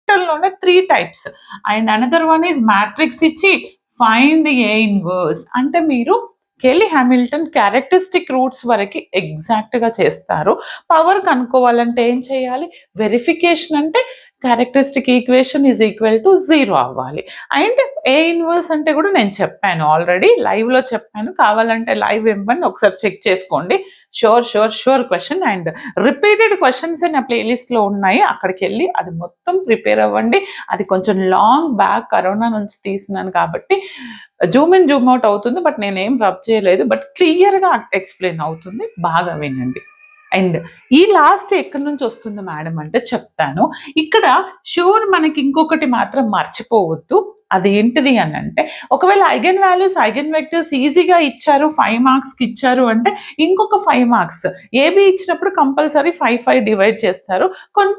సింపుల్‌లోనే 3 types. And another one is matrix ఇచ్చి find a inverse అంటే మీరు కెలీ హామిల్టన్ క్యారెక్టరిస్టిక్ రూట్స్ వరకి ఎగ్జాక్ట్‌గా చేస్తారు. పవర్ కనుక్కోవాలంటే ఏం చేయాలి? వెరిఫికేషన్ అంటే characteristic equation is equal to 0 అవ్వాలి. అండ్ ఏ ఇన్వర్స్ అంటే కూడా నేను చెప్పాను ఆల్రెడీ లైవ్‌లో చెప్పాను. కావాలంటే లైవ్ ఇవ్వండి ఒకసారి చెక్ చేసుకోండి. Sure question and repeated questions నా ప్లేలిస్ట్‌లో ఉన్నాయి. అక్కడికెళ్ళి అది మొత్తం ప్రిపేర్ అవ్వండి. అది కొంచెం లాంగ్ బ్యాక్ కరోనా నుంచి తీసినాను కాబట్టి జూమ్ ఇన్, జూమ్ ఔట్ అవుతుంది. బట్ నేనేం రబ్ చేయలేదు. బట్ క్లియర్‌గా ఎక్స్‌ప్లెయిన్ అవుతుంది. బాగా వినండి. అండ్ ఈ లాస్ట్ ఎక్కడి నుంచి వస్తుంది మేడం అంటే చెప్తాను. ఇక్కడ షూర్ మనకి ఇంకొకటి మాత్రం మర్చిపోవద్దు. అదేంటిది అనంటే ఒకవేళ ఐగెన్ వాల్యూస్, ఐగెన్ వెక్టర్స్ ఈజీగా ఇచ్చారు 5 మార్క్స్‌కి ఇచ్చారు అంటే ఇంకొక 5 మార్క్స్ ఏబీ ఇచ్చినప్పుడు కంపల్సరీ 5 డివైడ్ చేస్తారు. కొంచెం